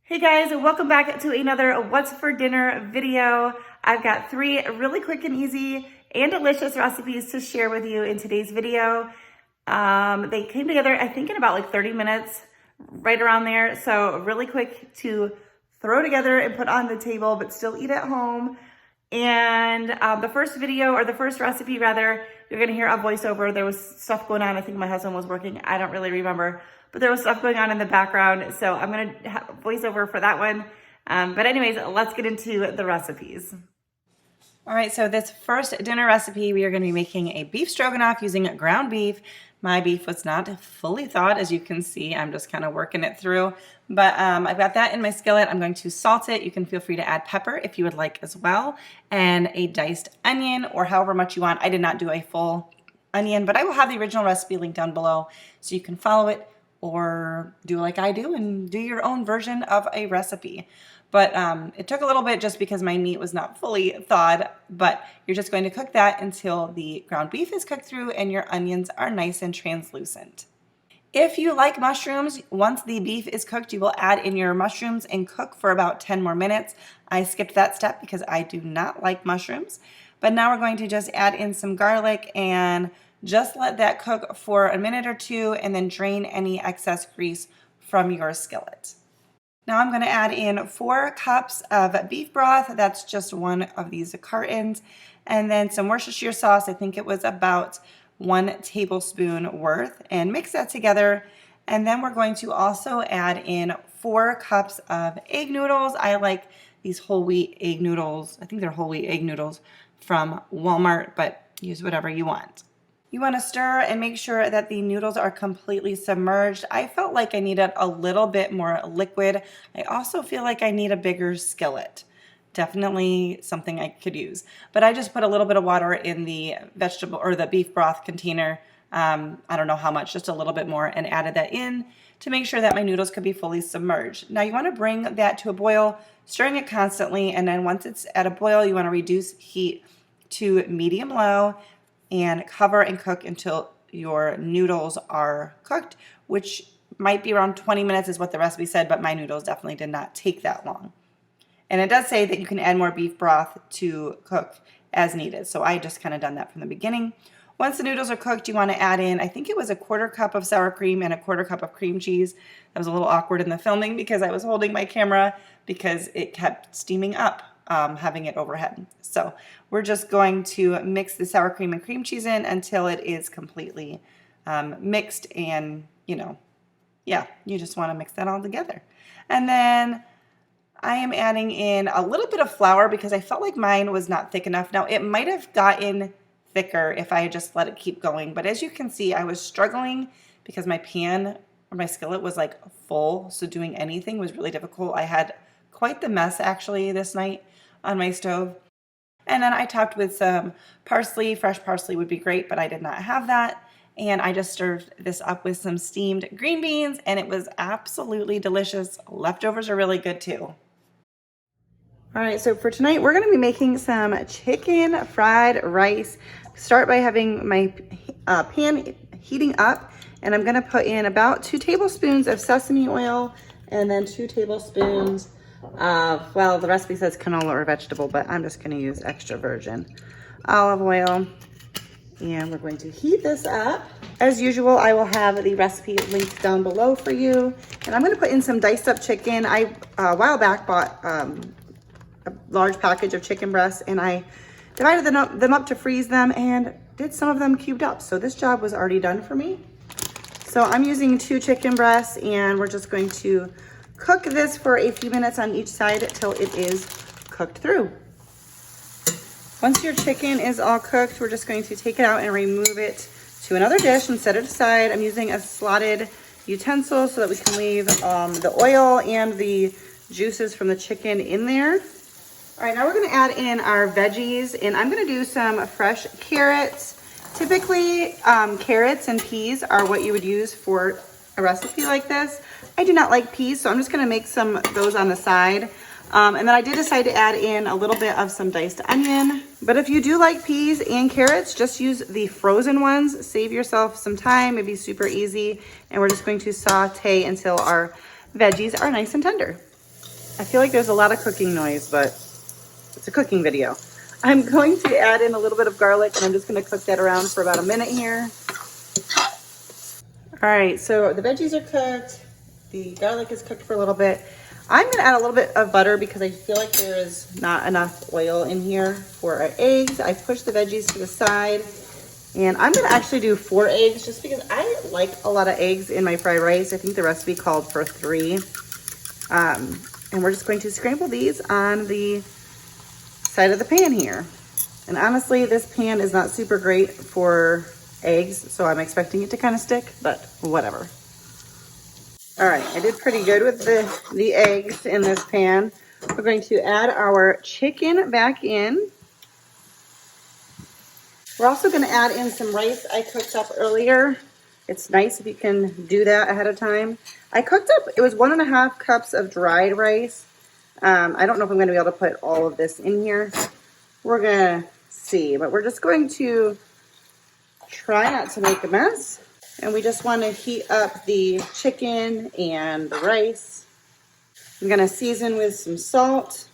Hey guys, welcome back to another What's for Dinner video. I've got 3 really quick and easy and delicious recipes to share with you in today's video. They came together, I think, in about like 30 minutes, right around there. So really quick to throw together and put on the table, but still eat at home. And the first video, or the first recipe rather, you're gonna hear a voiceover. There was stuff going on. I think my husband was working. I don't really remember. But there was stuff going on in the background, so I'm going to have a voiceover for that one. But anyways, let's get into the recipes. All right, so this first dinner recipe, we are going to be making a beef stroganoff using ground beef. My beef was not fully thawed, as you can see. I'm just kind of working it through. But I've got that in my skillet. I'm going to salt it. You can feel free to add pepper if you would like as well, and a diced onion, or however much you want. I did not do a full onion, but I will have the original recipe linked down below so you can follow it, or do like I do and do your own version of a recipe. But it took a little bit just because my meat was not fully thawed, but you're just going to cook that until the ground beef is cooked through and your onions are nice and translucent. If you like mushrooms, once the beef is cooked, you will add in your mushrooms and cook for about 10 more minutes. I skipped that step because I do not like mushrooms. But now we're going to just add in some garlic and just let that cook for a minute or two, and then drain any excess grease from your skillet. Now I'm going to add in 4 cups of beef broth. That's just one of these cartons. And then some Worcestershire sauce. I think it was about 1 tablespoon worth. And mix that together. And then we're going to also add in 4 cups of egg noodles. I like these whole wheat egg noodles. I think they're whole wheat egg noodles from Walmart, but use whatever you want. You want to stir and make sure that the noodles are completely submerged. I felt like I needed a little bit more liquid. I also feel like I need a bigger skillet. Definitely something I could use. But I just put a little bit of water in the vegetable or the beef broth container. I don't know how much, just a little bit more, and added that in to make sure that my noodles could be fully submerged. Now you want to bring that to a boil, stirring it constantly, and then once it's at a boil, you want to reduce heat to medium-low and cover and cook until your noodles are cooked, which might be around 20 minutes is what the recipe said, but my noodles definitely did not take that long. And it does say that you can add more beef broth to cook as needed, so I just kind of done that from the beginning. Once the noodles are cooked, you want to add in, I think it was a 1/4 cup of sour cream and a 1/4 cup of cream cheese. That was a little awkward in the filming because I was holding my camera because it kept steaming up, having it overhead. So we're just going to mix the sour cream and cream cheese in until it is completely mixed, and you just want to mix that all together. And then I am adding in a little bit of flour because I felt like mine was not thick enough. Now it might have gotten thicker if I had just let it keep going, but as you can see, I was struggling because my pan or my skillet was like full, so doing anything was really difficult. I had quite the mess actually this night on my stove. And then I topped with some parsley. Fresh parsley would be great, but I did not have that. And I just served this up with some steamed green beans, and it was absolutely delicious. Leftovers are really good too. All right, so for tonight, we're gonna be making some chicken fried rice. Start by having my pan heating up, and I'm gonna put in about 2 tablespoons of sesame oil, and then 2 tablespoons of, well, the recipe says canola or vegetable, but I'm just gonna use extra virgin olive oil. And we're going to heat this up. As usual, I will have the recipe linked down below for you. And I'm gonna put in some diced up chicken. I, a while back, bought a large package of chicken breasts, and I divided them up to freeze them and did some of them cubed up. So this job was already done for me. So I'm using 2 chicken breasts, and we're just going to cook this for a few minutes on each side till it is cooked through. Once your chicken is all cooked, we're just going to take it out and remove it to another dish and set it aside. I'm using a slotted utensil so that we can leave the oil and the juices from the chicken in there. All right, now we're gonna add in our veggies, and I'm gonna do some fresh carrots. Typically, carrots and peas are what you would use for a recipe like this. I do not like peas, so I'm just gonna make some of those on the side. And then I did decide to add in a little bit of some diced onion. But if you do like peas and carrots, just use the frozen ones. Save yourself some time, it'd be super easy. And we're just going to saute until our veggies are nice and tender. I feel like there's a lot of cooking noise, but it's a cooking video. I'm going to add in a little bit of garlic, and I'm just going to cook that around for about a minute here. All right, so the veggies are cooked. The garlic is cooked for a little bit. I'm going to add a little bit of butter because I feel like there is not enough oil in here for our eggs. I pushed the veggies to the side, and I'm going to actually do 4 eggs just because I like a lot of eggs in my fried rice. I think the recipe called for 3. And we're just going to scramble these on the side of the pan here. And honestly, this pan is not super great for eggs, so I'm expecting it to kind of stick, but whatever. All right, I did pretty good with the eggs in this pan. We're going to add our chicken back in. We're also going to add in some rice I cooked up earlier. It's nice if you can do that ahead of time. I cooked up, it was 1.5 cups of dried rice. I don't know if I'm going to be able to put all of this in here. We're going to see, but we're just going to try not to make a mess. And we just want to heat up the chicken and the rice. I'm going to season with some salt.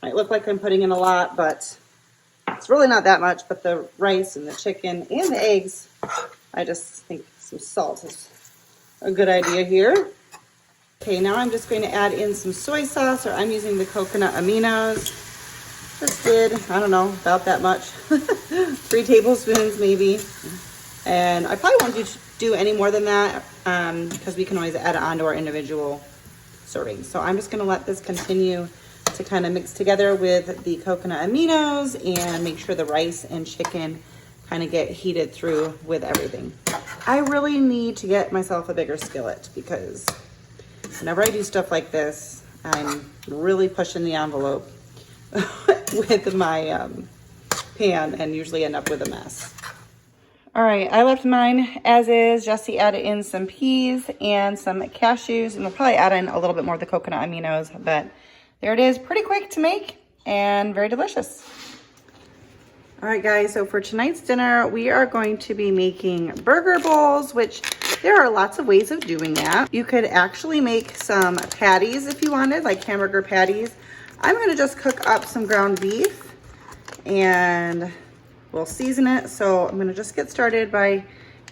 Might look like I'm putting in a lot, but it's really not that much. But the rice and the chicken and the eggs, I just think some salt is a good idea here. Okay, now I'm just going to add in some soy sauce, or I'm using the coconut aminos. Just did, I don't know, about that much. 3 tablespoons maybe. And I probably won't do any more than that because we can always add it onto our individual servings. So I'm just going to let this continue to kind of mix together with the coconut aminos and make sure the rice and chicken kind of get heated through with everything. I really need to get myself a bigger skillet because whenever I do stuff like this, I'm really pushing the envelope with my pan and usually end up with a mess. All right, I left mine as is. Jesse added in some peas and some cashews, and we'll probably add in a little bit more of the coconut aminos, but there it is. Pretty quick to make and very delicious. All right, guys, so for tonight's dinner, we are going to be making burger bowls, which there are lots of ways of doing that. You could actually make some patties if you wanted, like hamburger patties. I'm gonna just cook up some ground beef and we'll season it. So I'm gonna just get started by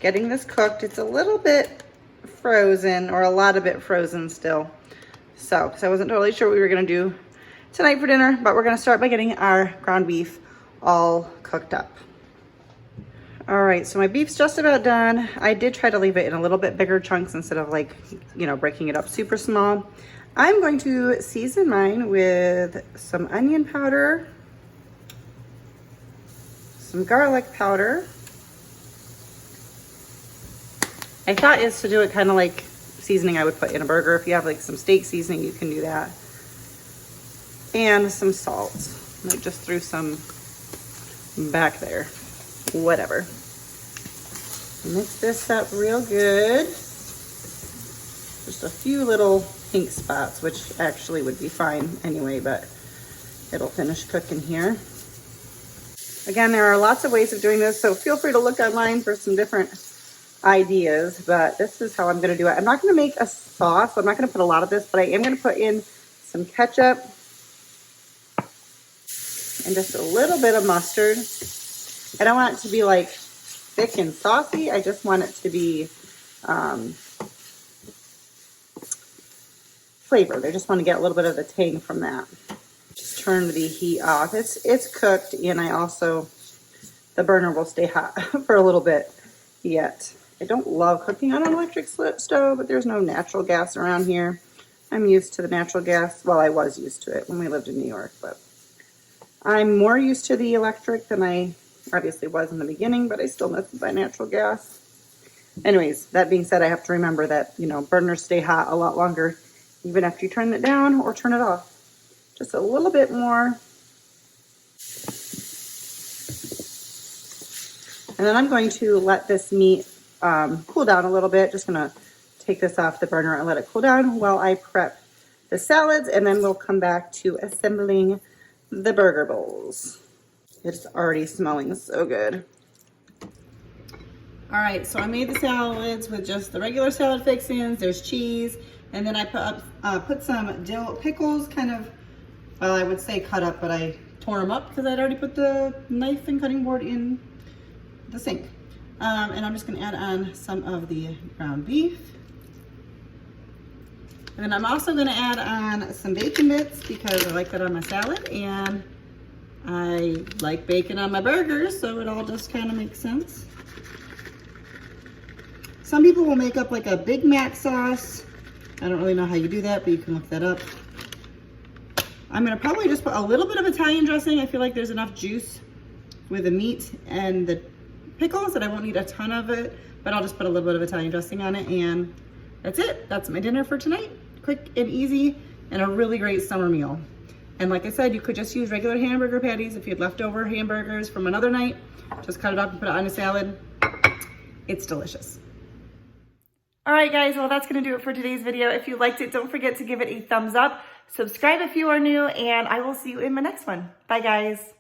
getting this cooked. It's a little bit frozen, or a lot of it frozen still. So, because I wasn't totally sure what we were gonna do tonight for dinner, but we're gonna start by getting our ground beef all cooked up. All right, so my beef's just about done. I did try to leave it in a little bit bigger chunks instead of, like, you know, breaking it up super small. I'm going to season mine with some onion powder, some garlic powder. My thought is to do it kind of like seasoning I would put in a burger. If you have like some steak seasoning, you can do that. And some salt. I just threw some back there. Whatever. Mix this up real good. Just a few little pink spots, which actually would be fine anyway, but it'll finish cooking here. Again, there are lots of ways of doing this, so feel free to look online for some different ideas, but this is how I'm going to do it. I'm not going to make a sauce, so I'm not going to put a lot of this, but I am going to put in some ketchup and just a little bit of mustard. I don't want it to be like thick and saucy. I just want it to be flavored. I just want to get a little bit of the tang from that. Just turn the heat off. It's cooked, and the burner will stay hot for a little bit yet. I don't love cooking on an electric stove, but there's no natural gas around here. I'm used to the natural gas. Well, I was used to it when we lived in New York, but I'm more used to the electric than I obviously was in the beginning, but I still miss my natural gas. Anyways, that being said, I have to remember that, you know, burners stay hot a lot longer, even after you turn it down or turn it off. Just a little bit more. And then I'm going to let this meat cool down a little bit. Just gonna take this off the burner and let it cool down while I prep the salads, and then we'll come back to assembling the burger bowls. It's already smelling so good. All right, so I made the salads with just the regular salad fixings. There's cheese, And then I put some dill pickles, kind of, well, I would say cut up, but I tore them up because I'd already put the knife and cutting board in the sink. And I'm just gonna add on some of the ground beef. And then I'm also gonna add on some bacon bits because I like that on my salad, and I like bacon on my burgers, so it all just kind of makes sense. Some people will make up like a Big Mac sauce. I don't really know how you do that, but you can look that up. I'm gonna probably just put a little bit of Italian dressing. I feel like there's enough juice with the meat and the pickles that I won't need a ton of it, but I'll just put a little bit of Italian dressing on it, and that's it. That's my dinner for tonight. Quick and easy, and a really great summer meal. And like I said, you could just use regular hamburger patties if you had leftover hamburgers from another night. Just cut it up and put it on a salad. It's delicious. All right, guys, well, that's going to do it for today's video. If you liked it, don't forget to give it a thumbs up. Subscribe if you are new, and I will see you in my next one. Bye, guys.